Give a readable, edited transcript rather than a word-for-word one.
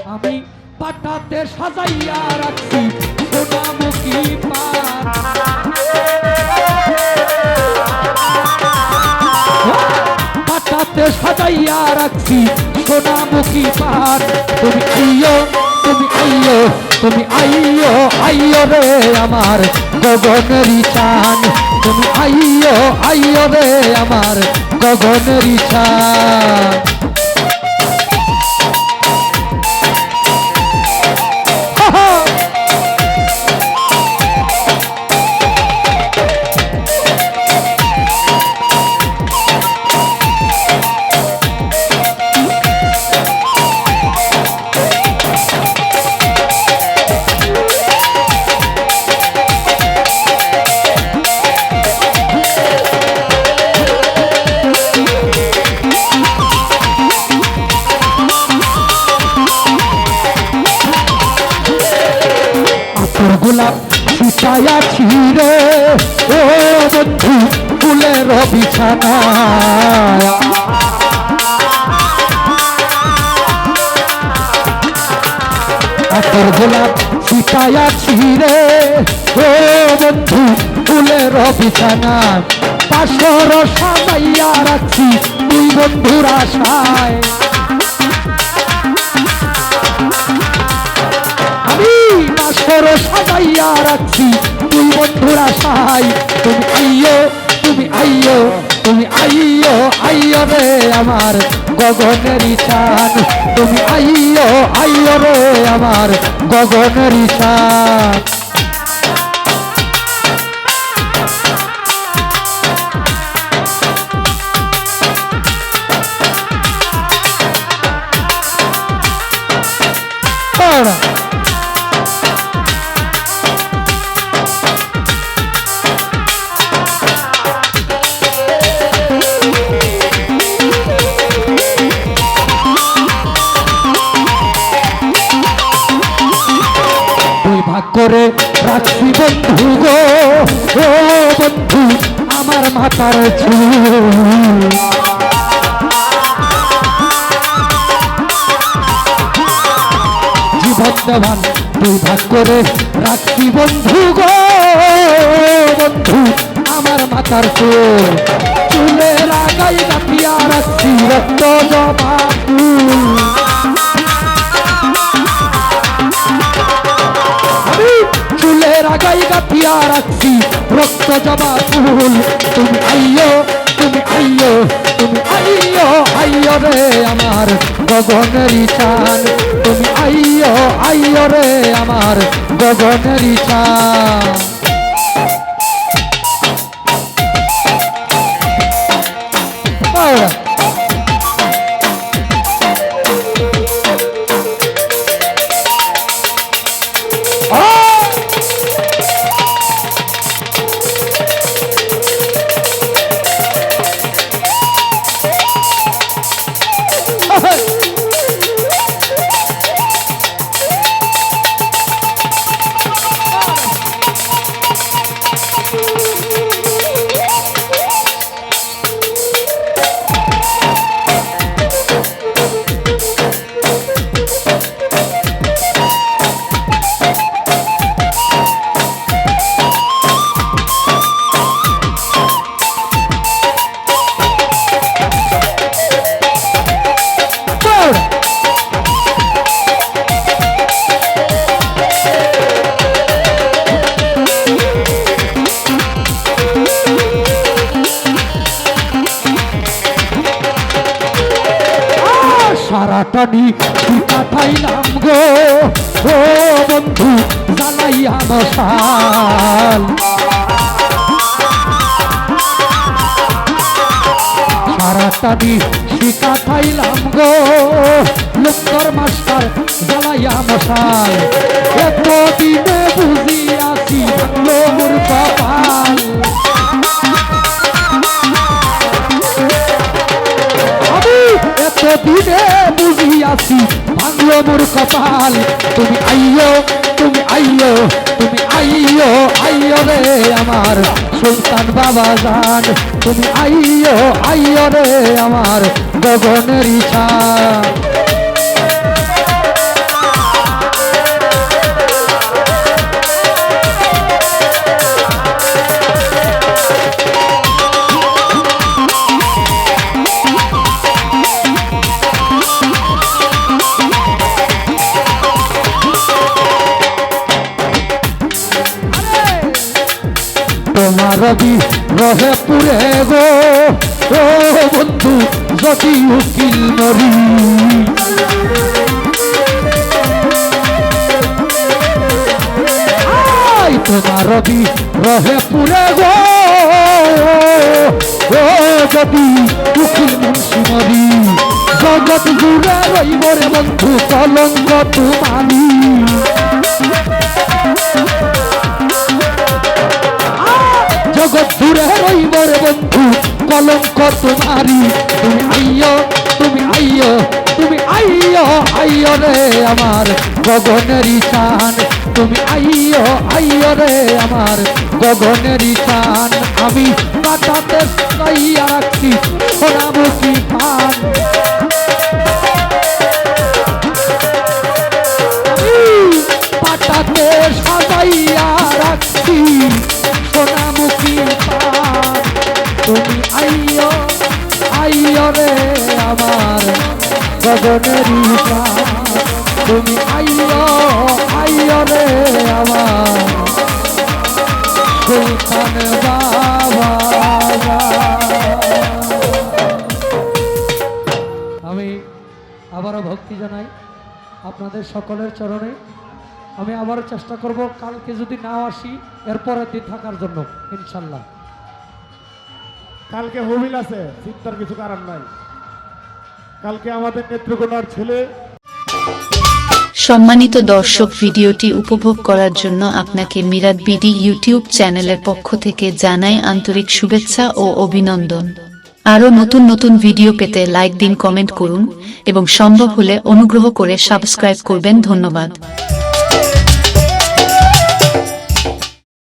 আমি পাটাতে সাজাইয়া রাখছি সোনামুখী পান পাটাতে সাজাইয়া রাখছি সোনামুখী পান তুমি আইয়ো তুমি আইয়ো তুমি আইয়ো আইয়ো রে আমার গগনেরই চান তুমি আইয়ো আইয়ো রে আমার গগনেরই চান গোলাপ ছিটাইয়াছি রে ও বন্ধু ফুলের বিছানা আতর গোলাপ ছিটাইয়াছি রে ও বন্ধু ফুলের বিছানা পাশর সাজাইয়া রাখছি দুই বন্ধুর আশায় পাশর সাজাইয়া রাখছি দুই বন্ধুর আশায় তুমি আইয়ো তুমি আইয়ো তুমি আইয়ো আইয়ো রে আমার গগনেরই চান তুমি আইয়ো আইয়ো রে আমার গগনেরই চান করে রাখছি বন্ধু গো ও বন্ধু আমার মাথার চুল জীবন দেওয়ান দুই ভাগ করে রাখছি বন্ধু গো বন্ধু আমার মাথার চুল চুলের আগাই গাঁথিয়া রাখছি রক্ত জবা ফুল চুলের আগাই গাঁথিয়া রাখছি রক্ত জবা ফুল তুমি আইয়ো তুমি আইয়ো তুমি আইয়ো আইয়ো রে আমার গগনেরই চান তুমি আইয়ো আইয়ো রে আমার গগনেরই চান সারাটানি কাটাইলাম গো ও বন্ধু জ্বালাইয়া মশাল সারাটানি কাটাইলাম গো লুঙ্গর মাস্টার জ্বালাইয়া মশাল এতদিনে বুঝিয়াছি ভাঙলো মোর কপাল এতদিনে বুঝিয়াছি ভাঙলো মোর কপাল তুমি আইয়ো তুমি আইয়ো তুমি আইয়ো আইয়ো রে আমার সুলতান বাবা জান তুমি আইয়ো আইয়ো রে আমার গগনেরই চান রবি রহে পুরে গো ও বন্ধু যদি উকিল মরি তোমার রবি রহে পুরে গো ও যদি উকিল মুন্সি মরি জগৎ জুড়ে রইব রে বন্ধু কলঙ্ক তোমারি জগৎ জুড়ে রইব রে বন্ধু কলঙ্ক তোমারি তুমি আইয়ো তুমি আইয়ো তুমি আইয়ো আইয়ো রে আমার গগনেরই চান তুমি আইয়ো আইয়ো রে আমার গগনেরই চান আমি কাটাতে চাইয়া রাখছি সোনামুখী পান পাটাতে সাজাইয়া রাখছি সোনামুখী পান তুমি আইয়ো আইয়ো রে আমার গগনেরই চান তুমি আইয়ো আইয়ো রে আমার সুলতান বাবা আমি আবারও ভক্তি জানাই আপনাদের সকলের চরণে আমি আবারও চেষ্টা করব কালকে যদি না আসি এরপরের দিন থাকার জন্য ইনশাল্লাহ কালকে হবিল আছে চিন্তার কিছু কারণ নাই কালকে আমাদের নেত্রকোনার ছেলে সম্মানিত দর্শক ভিডিওটি উপভোগ করার জন্য আপনাকে মিরাত বিডি ইউটিউব চ্যানেলের পক্ষ থেকে জানাই আন্তরিক শুভেচ্ছা ও অভিনন্দন আরও নতুন নতুন ভিডিও পেতে লাইক দিন কমেন্ট করুন এবং সম্ভব হলে অনুগ্রহ করে সাবস্ক্রাইব করবেন ধন্যবাদ।